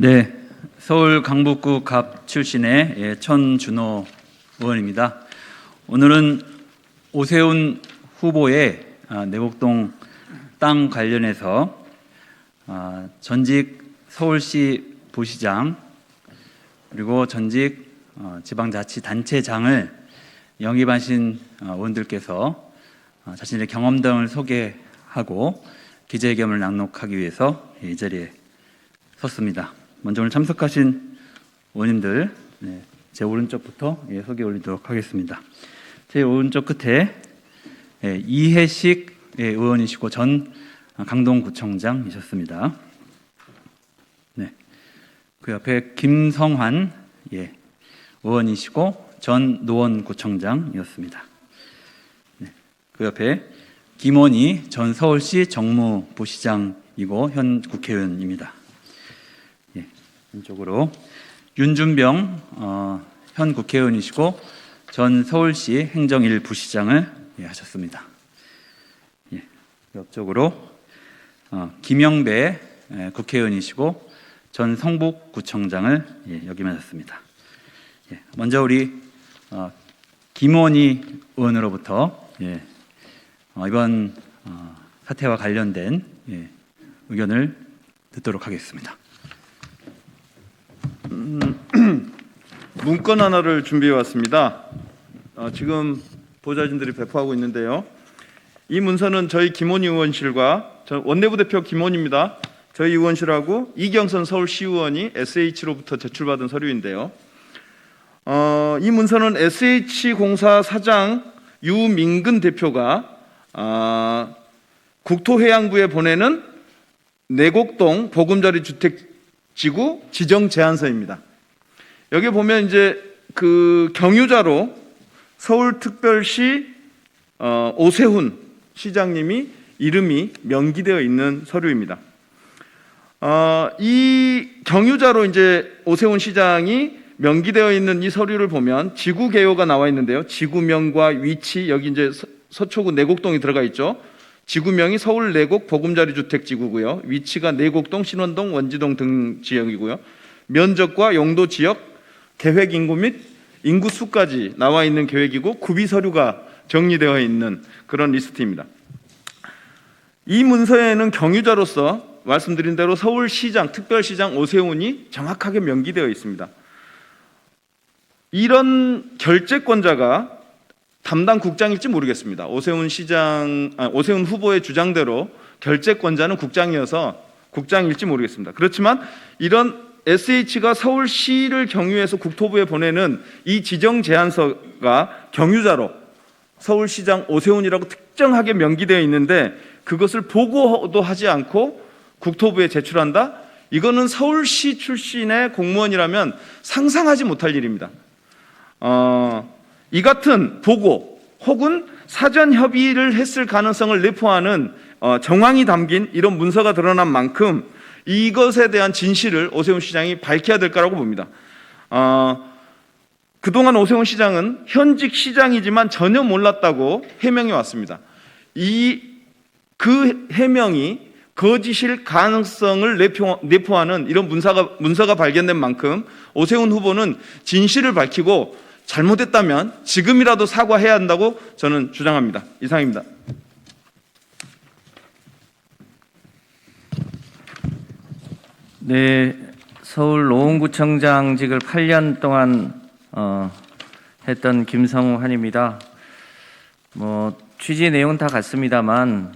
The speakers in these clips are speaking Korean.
네, 서울 강북구 갑 출신의 천준호 의원입니다. 오늘은 오세훈 후보의 내곡동 땅 관련해서 전직 서울시 부시장 그리고 전직 지방자치단체장을 영입하신 의원들께서 자신의 경험 등을 소개하고 기자회견을 낭독하기 위해서 이 자리에 섰습니다. 먼저 오늘 참석하신 의원님들, 제 오른쪽부터 소개 올리도록 하겠습니다. 제 오른쪽 끝에 이해식 의원이시고 전 강동구청장이셨습니다. 네. 그 옆에 김성환 의원이시고 전 노원구청장이었습니다. 네. 그 옆에 김원희 전 서울시 정무부시장이고 현 국회의원입니다. 왼쪽으로 윤준병 현 국회의원이시고 전 서울시 행정 1부시장을 하셨습니다. 옆쪽으로 김영배 국회의원이시고 전 성북구청장을 역임하셨습니다. 먼저 우리 김원희 의원으로부터 이번 사태와 관련된 의견을 듣도록 하겠습니다. 문건 하나를 준비해 왔습니다. 지금 보좌진들이 배포하고 있는데요. 이 문서는 저희 김원희 의원실과 원내부 대표 김원희입니다. 저희 의원실하고 이경선 서울시의원이 SH로부터 제출받은 서류인데요. 이 문서는 SH공사 사장 유민근 대표가 국토해양부에 보내는 내곡동 보금자리 주택지구 지정 제안서입니다. 여기 보면 이제 그 경유자로 서울특별시 오세훈 시장님이 이름이 명기되어 있는 서류입니다. 이 경유자로 이제 오세훈 시장이 명기되어 있는 이 서류를 보면 지구 개요가 나와 있는데요. 지구명과 위치, 여기 이제 서초구 내곡동이 들어가 있죠. 지구명이 서울 내곡 보금자리 주택 지구고요. 위치가 내곡동, 신원동, 원지동 등 지역이고요. 면적과 용도 지역, 계획 인구 및 인구 수까지 나와 있는 계획이고 구비 서류가 정리되어 있는 그런 리스트입니다. 이 문서에는 경유자로서 말씀드린 대로 서울시장, 특별시장 오세훈이 정확하게 명기되어 있습니다. 이런 결재권자가 담당 국장일지 모르겠습니다. 오세훈 후보의 주장대로 결재권자는 국장이어서 국장일지 모르겠습니다. 그렇지만 이런 SH가 서울시를 경유해서 국토부에 보내는 이 지정 제안서가 경유자로 서울시장 오세훈이라고 특정하게 명기되어 있는데 그것을 보고도 하지 않고 국토부에 제출한다? 이거는 서울시 출신의 공무원이라면 상상하지 못할 일입니다. 이 같은 보고 혹은 사전 협의를 했을 가능성을 내포하는 정황이 담긴 이런 문서가 드러난 만큼 이것에 대한 진실을 오세훈 시장이 밝혀야 될 거라고 봅니다. 그동안 오세훈 시장은 현직 시장이지만 전혀 몰랐다고 해명해 왔습니다. 그 해명이 거짓일 가능성을 내포하는 이런 문서가 발견된 만큼 오세훈 후보는 진실을 밝히고 잘못했다면 지금이라도 사과해야 한다고 저는 주장합니다. 이상입니다. 네, 서울 노원구청장직을 8년 동안 했던 김성환입니다. 취지 내용은 다 같습니다만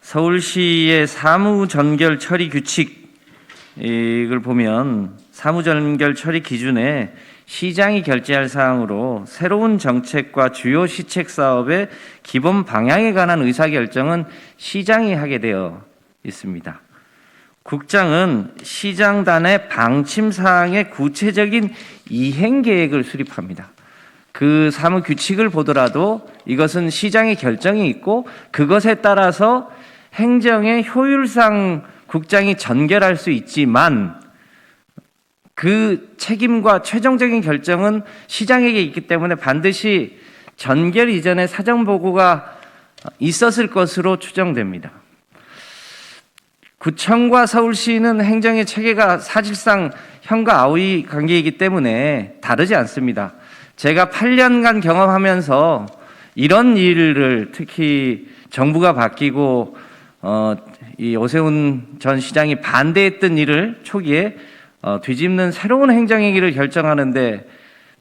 서울시의 사무전결 처리 규칙을 보면 사무전결 처리 기준에 시장이 결재할 사항으로 새로운 정책과 주요 시책 사업의 기본 방향에 관한 의사결정은 시장이 하게 되어 있습니다. 국장은 시장단의 방침 사항의 구체적인 이행 계획을 수립합니다. 그 사무 규칙을 보더라도 이것은 시장의 결정이 있고 그것에 따라서 행정의 효율상 국장이 전결할 수 있지만 그 책임과 최종적인 결정은 시장에게 있기 때문에 반드시 전결 이전에 사전 보고가 있었을 것으로 추정됩니다. 구청과 서울시는 행정의 체계가 사실상 현과 아우의 관계이기 때문에 다르지 않습니다. 제가 8년간 경험하면서 이런 일을 특히 정부가 바뀌고 이 오세훈 전 시장이 반대했던 일을 초기에 뒤집는 새로운 행정행위를 결정하는데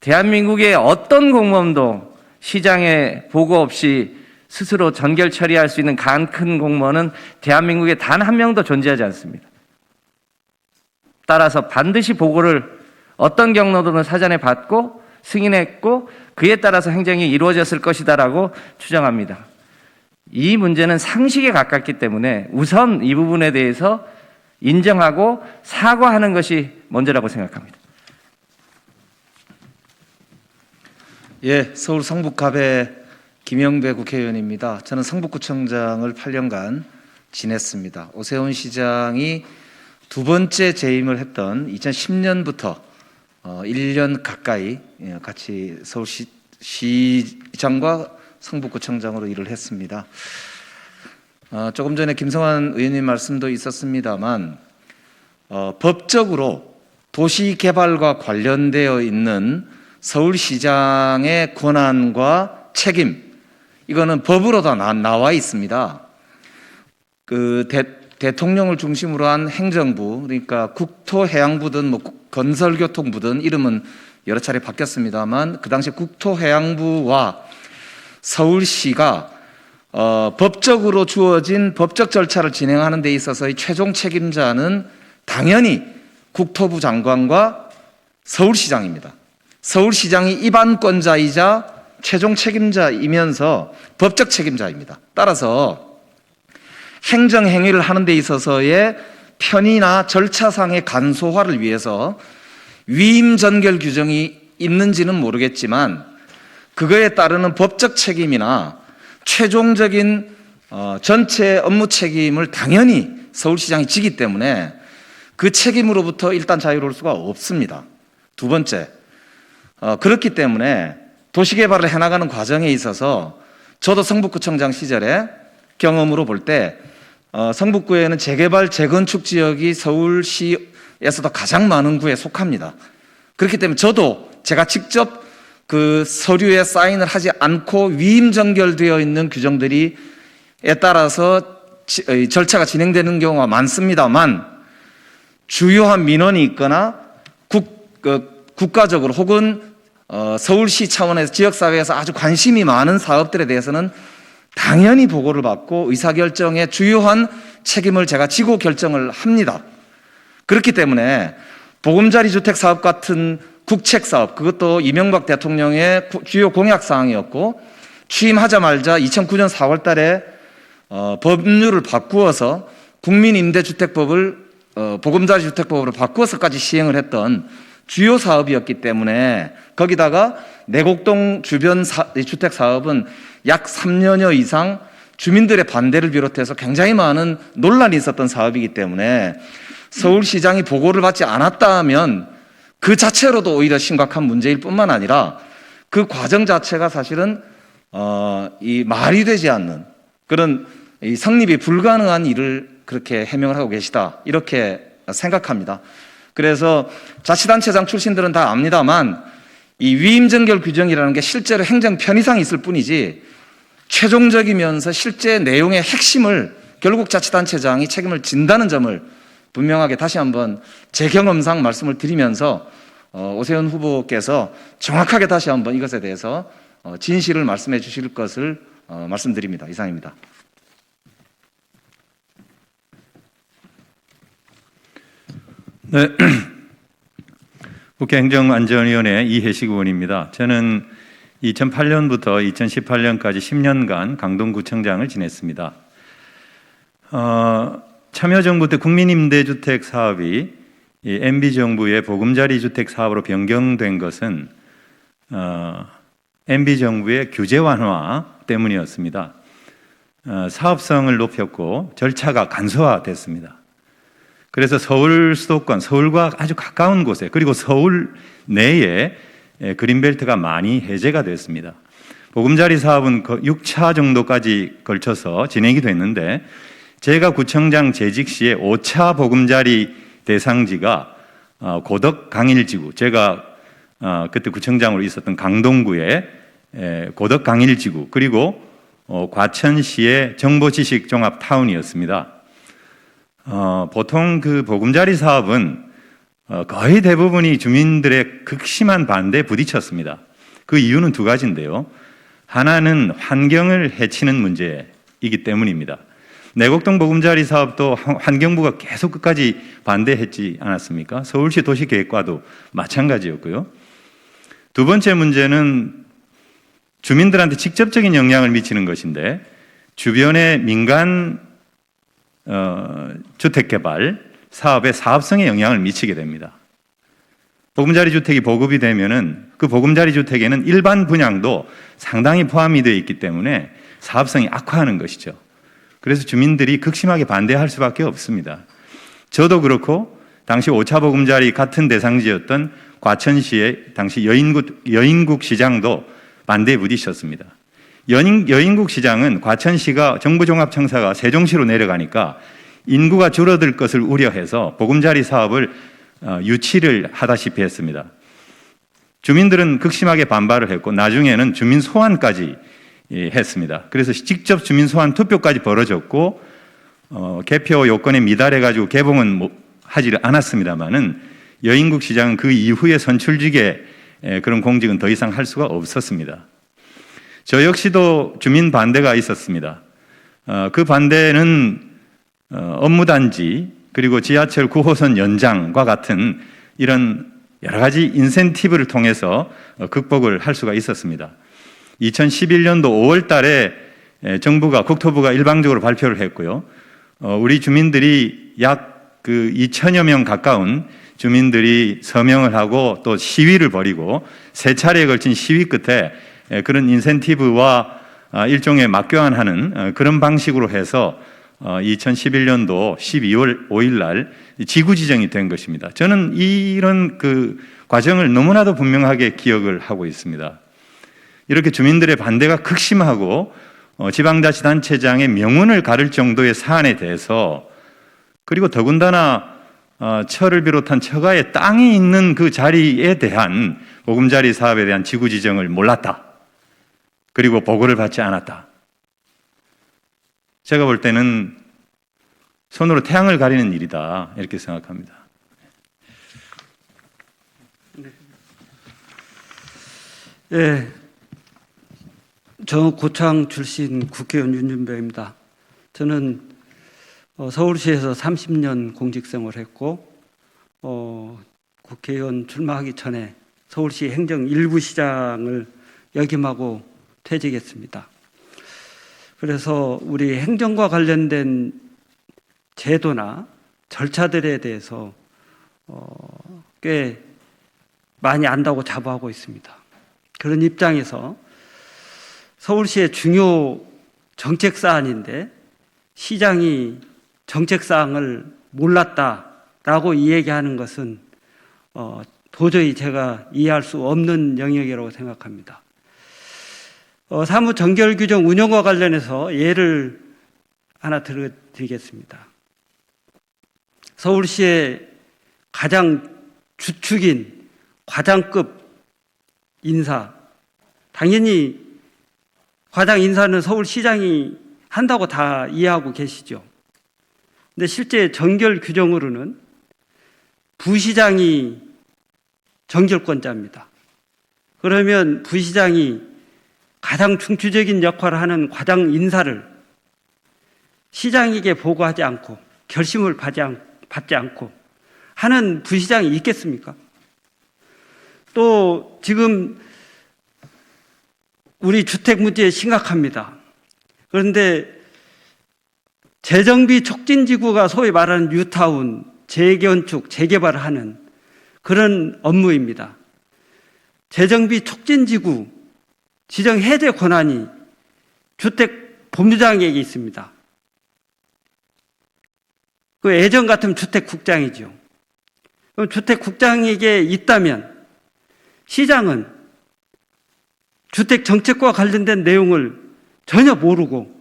대한민국의 어떤 공무원도 시장의 보고 없이 스스로 전결 처리할 수 있는 간 큰 공무원은 대한민국에 단 한 명도 존재하지 않습니다. 따라서 반드시 보고를 어떤 경로든 사전에 받고 승인했고 그에 따라서 행정이 이루어졌을 것이다라고 추정합니다. 이 문제는 상식에 가깝기 때문에 우선 이 부분에 대해서 인정하고 사과하는 것이 먼저라고 생각합니다. 예, 서울 성북갑의 김영배 국회의원입니다. 저는 성북구청장을 8년간 지냈습니다. 오세훈 시장이 두 번째 재임을 했던 2010년부터 1년 가까이 같이 서울시장과 성북구청장으로 일을 했습니다. 조금 전에 김성환 의원님 말씀도 있었습니다만 법적으로 도시개발과 관련되어 있는 서울시장의 권한과 책임, 이거는 법으로 다 나와 있습니다. 대통령을 중심으로 한 행정부, 그러니까 국토해양부든 뭐 건설교통부든 이름은 여러 차례 바뀌었습니다만 그 당시 국토해양부와 서울시가 법적으로 주어진 법적 절차를 진행하는 데 있어서의 최종 책임자는 당연히 국토부 장관과 서울시장입니다. 서울시장이 입안권자이자 최종 책임자이면서 법적 책임자입니다. 따라서 행정행위를 하는 데 있어서의 편의나 절차상의 간소화를 위해서 위임 전결 규정이 있는지는 모르겠지만 그거에 따르는 법적 책임이나 최종적인 전체 업무 책임을 당연히 서울시장이 지기 때문에 그 책임으로부터 일단 자유로울 수가 없습니다. 두 번째, 그렇기 때문에 도시개발을 해나가는 과정에 있어서 저도 성북구청장 시절에 경험으로 볼 때 성북구에는 재개발, 재건축 지역이 서울시에서도 가장 많은 구에 속합니다. 그렇기 때문에 저도 제가 직접 그 서류에 사인을 하지 않고 위임 전결되어 있는 규정들이에 따라서 절차가 진행되는 경우가 많습니다만 주요한 민원이 있거나 국가적으로 혹은 서울시 차원에서 지역사회에서 아주 관심이 많은 사업들에 대해서는 당연히 보고를 받고 의사결정의 주요한 책임을 제가 지고 결정을 합니다. 그렇기 때문에 보금자리 주택 사업 같은 국책 사업, 그것도 이명박 대통령의 주요 공약 사항이었고 취임하자마자 2009년 4월 달에 법률을 바꾸어서 국민임대주택법을 보금자리 주택법으로 바꾸어서까지 시행을 했던 주요 사업이었기 때문에 거기다가 내곡동 주변 주택 사업은 약 3년여 이상 주민들의 반대를 비롯해서 굉장히 많은 논란이 있었던 사업이기 때문에 서울시장이 보고를 받지 않았다면 그 자체로도 오히려 심각한 문제일 뿐만 아니라 그 과정 자체가 사실은 이 말이 되지 않는 그런 이 성립이 불가능한 일을 그렇게 해명을 하고 계시다 이렇게 생각합니다. 그래서 자치단체장 출신들은 다 압니다만 이 위임전결 규정이라는 게 실제로 행정 편의상이 있을 뿐이지 최종적이면서 실제 내용의 핵심을 결국 자치단체장이 책임을 진다는 점을 분명하게 다시 한번 제 경험상 말씀을 드리면서 오세훈 후보께서 정확하게 다시 한번 이것에 대해서 진실을 말씀해 주실 것을 말씀드립니다. 이상입니다. 네, 국회 행정안전위원회 이혜식 의원입니다. 저는 2008년부터 2018년까지 10년간 강동구청장을 지냈습니다. 참여정부 때 국민임대주택 사업이 이 MB정부의 보금자리 주택 사업으로 변경된 것은 MB정부의 규제 완화 때문이었습니다. 사업성을 높였고 절차가 간소화됐습니다. 그래서 서울 수도권, 서울과 아주 가까운 곳에 그리고 서울 내에 그린벨트가 많이 해제가 됐습니다. 보금자리 사업은 6차 정도까지 걸쳐서 진행이 됐는데 제가 구청장 재직 시에 5차 보금자리 대상지가 고덕 강일지구, 제가 그때 구청장으로 있었던 강동구의 고덕 강일지구, 그리고 과천시의 정보지식종합타운이었습니다. 보통 그 보금자리 사업은 거의 대부분이 주민들의 극심한 반대에 부딪혔습니다. 그 이유는 두 가지인데요. 하나는 환경을 해치는 문제이기 때문입니다. 내곡동 보금자리 사업도 환경부가 계속 끝까지 반대했지 않았습니까? 서울시 도시계획과도 마찬가지였고요. 두 번째 문제는 주민들한테 직접적인 영향을 미치는 것인데, 주변의 민간 주택개발 사업의 사업성에 영향을 미치게 됩니다. 보금자리 주택이 보급이 되면은 그 보금자리 주택에는 일반 분양도 상당히 포함이 되어 있기 때문에 사업성이 악화하는 것이죠. 그래서 주민들이 극심하게 반대할 수밖에 없습니다. 저도 그렇고 당시 5차 보금자리 같은 대상지였던 과천시의 당시 여인국 시장도 반대에 부딪혔습니다. 여인국 시장은 과천시가 정부종합청사가 세종시로 내려가니까 인구가 줄어들 것을 우려해서 보금자리 사업을 유치를 하다시피 했습니다. 주민들은 극심하게 반발을 했고 나중에는 주민 소환까지 했습니다. 그래서 직접 주민 소환 투표까지 벌어졌고 개표 요건에 미달해가지고 개봉은 하지 않았습니다만은 여인국 시장은 그 이후에 선출직에 그런 공직은 더 이상 할 수가 없었습니다. 저 역시도 주민 반대가 있었습니다. 그 반대는 업무단지 그리고 지하철 9호선 연장과 같은 이런 여러 가지 인센티브를 통해서 극복을 할 수가 있었습니다. 2011년도 5월 달에 정부가, 국토부가 일방적으로 발표를 했고요. 우리 주민들이 약 2천여 명 가까운 주민들이 서명을 하고 또 시위를 벌이고 세 차례에 걸친 시위 끝에 그런 인센티브와 일종의 맞교환하는 그런 방식으로 해서 2011년도 12월 5일 날 지구 지정이 된 것입니다. 저는 이런 그 과정을 너무나도 분명하게 기억을 하고 있습니다. 이렇게 주민들의 반대가 극심하고 지방자치단체장의 명운을 가를 정도의 사안에 대해서, 그리고 더군다나 처를 비롯한 처가에 땅이 있는 그 자리에 대한 보금자리 사업에 대한 지구 지정을 몰랐다. 그리고 보고를 받지 않았다. 제가 볼 때는 손으로 태양을 가리는 일이다, 이렇게 생각합니다. 예, 저 고창 출신 국회의원 윤준배입니다. 저는 서울시에서 30년 공직생활을 했고 국회의원 출마하기 전에 서울시 행정 일부 시장을 역임하고 퇴직했습니다. 그래서 우리 행정과 관련된 제도나 절차들에 대해서 꽤 많이 안다고 자부하고 있습니다. 그런 입장에서 서울시의 중요 정책 사안인데 시장이 정책 사항을 몰랐다라고 이야기하는 것은 도저히 제가 이해할 수 없는 영역이라고 생각합니다. 사무 정결 규정 운영과 관련해서 예를 하나 드리겠습니다. 서울시의 가장 주축인 과장급 인사, 당연히 과장 인사는 서울시장이 한다고 다 이해하고 계시죠. 근데 실제 정결 규정으로는 부시장이 정결권자입니다. 그러면 부시장이 가장 중추적인 역할을 하는 과장 인사를 시장에게 보고하지 않고 결심을 받지 않고 하는 부시장이 있겠습니까? 또 지금 우리 주택 문제 심각합니다. 그런데 재정비 촉진지구가 소위 말하는 뉴타운, 재건축, 재개발을 하는 그런 업무입니다. 재정비 촉진지구 지정 해제 권한이 주택 본부장에게 있습니다. 그 예전 같으면 주택국장이죠. 그럼 주택국장에게 있다면 시장은 주택 정책과 관련된 내용을 전혀 모르고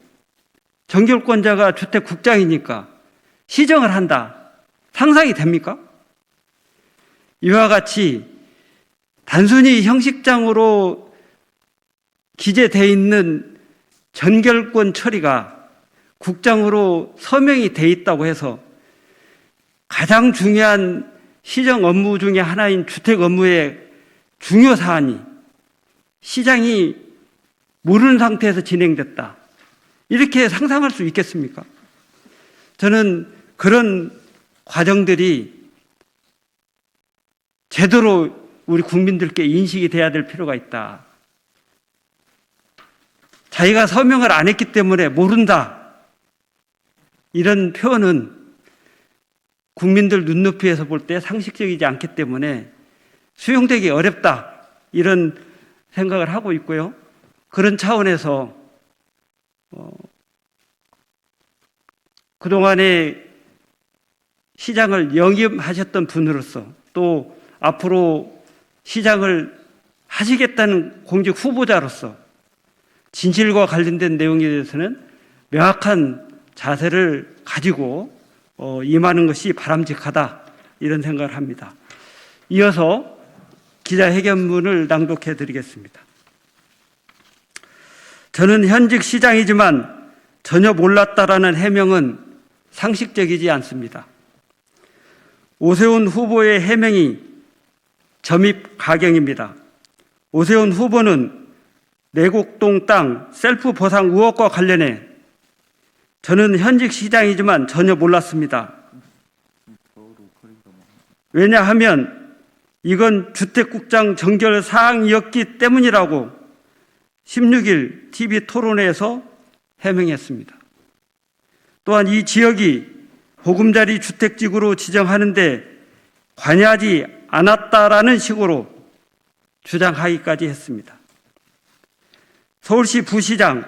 정결권자가 주택국장이니까 시정을 한다. 상상이 됩니까? 이와 같이 단순히 형식장으로 기재되어 있는 전결권 처리가 국장으로 서명이 돼 있다고 해서 가장 중요한 시정 업무 중에 하나인 주택 업무의 중요 사안이 시장이 모르는 상태에서 진행됐다. 이렇게 상상할 수 있겠습니까? 저는 그런 과정들이 제대로 우리 국민들께 인식이 돼야 될 필요가 있다. 자기가 서명을 안 했기 때문에 모른다. 이런 표현은 국민들 눈높이에서 볼 때 상식적이지 않기 때문에 수용되기 어렵다. 이런 생각을 하고 있고요. 그런 차원에서 그동안에 시장을 영입하셨던 분으로서 또 앞으로 시장을 하시겠다는 공직 후보자로서 진실과 관련된 내용에 대해서는 명확한 자세를 가지고 임하는 것이 바람직하다 이런 생각을 합니다. 이어서 기자회견문을 낭독해 드리겠습니다. 저는 현직 시장이지만 전혀 몰랐다라는 해명은 상식적이지 않습니다. 오세훈 후보의 해명이 점입 가경입니다. 오세훈 후보는 내곡동 땅 셀프 보상 의혹과 관련해 저는 현직 시장이지만 전혀 몰랐습니다. 왜냐하면 이건 주택국장 정결 사항이었기 때문이라고 16일 TV 토론회에서 해명했습니다. 또한 이 지역이 보금자리 주택지구로 지정하는데 관여하지 않았다라는 식으로 주장하기까지 했습니다. 서울시 부시장,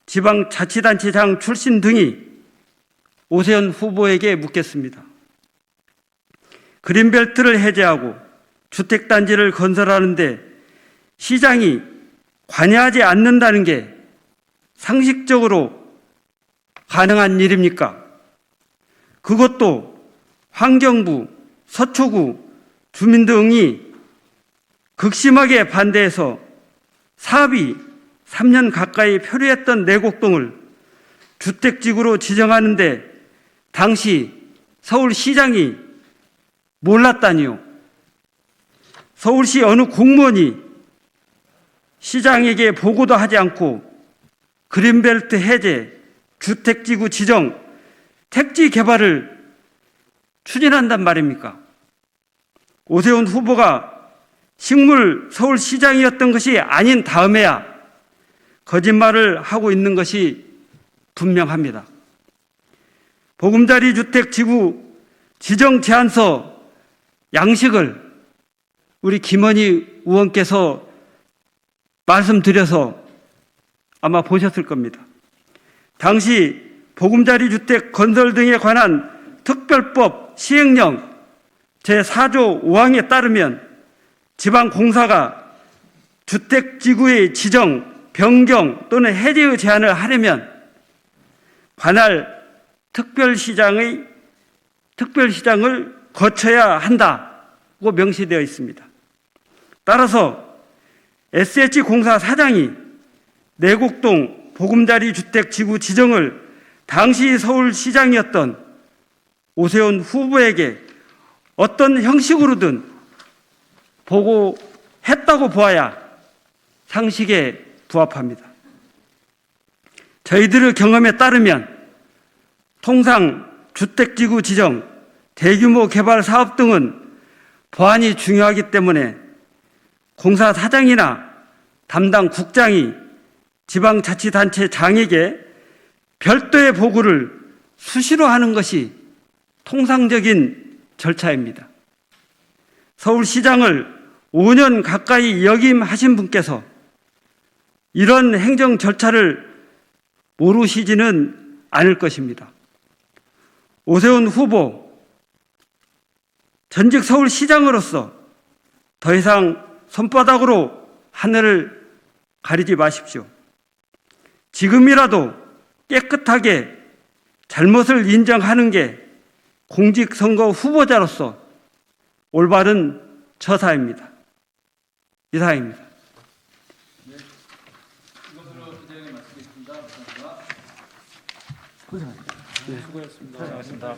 지방자치단체장 출신 등이 오세훈 후보에게 묻겠습니다. 그린벨트를 해제하고 주택단지를 건설하는데 시장이 관여하지 않는다는 게 상식적으로 가능한 일입니까? 그것도 환경부, 서초구, 주민 등이 극심하게 반대해서 사업이 3년 가까이 표류했던 내곡동을 주택지구로 지정하는데 당시 서울시장이 몰랐다니요. 서울시 어느 공무원이 시장에게 보고도 하지 않고 그린벨트 해제, 주택지구 지정, 택지 개발을 추진한단 말입니까? 오세훈 후보가 식물 서울시장이었던 것이 아닌 다음에야 거짓말을 하고 있는 것이 분명합니다. 보금자리 주택지구 지정 제안서 양식을 우리 김원희 의원께서 말씀드려서 아마 보셨을 겁니다. 당시 보금자리 주택 건설 등에 관한 특별법 시행령 제4조 5항에 따르면 지방공사가 주택지구의 지정, 변경 또는 해제의 제한을 하려면 관할 특별시장을 거쳐야 한다고 명시되어 있습니다. 따라서 SH공사 사장이 내곡동 보금자리 주택지구 지정을 당시 서울시장이었던 오세훈 후보에게 어떤 형식으로든 보고했다고 보아야 상식에 부합합니다. 저희들의 경험에 따르면 통상 주택지구 지정, 대규모 개발 사업 등은 보안이 중요하기 때문에 공사 사장이나 담당 국장이 지방자치단체장에게 별도의 보고를 수시로 하는 것이 통상적인 절차입니다. 서울시장을 5년 가까이 역임하신 분께서 이런 행정 절차를 모르시지는 않을 것입니다. 오세훈 후보, 전직 서울시장으로서 더 이상 손바닥으로 하늘을 가리지 마십시오. 지금이라도 깨끗하게 잘못을 인정하는 게 공직선거 후보자로서 올바른 처사입니다. 이상입니다. 수고하셨습니다.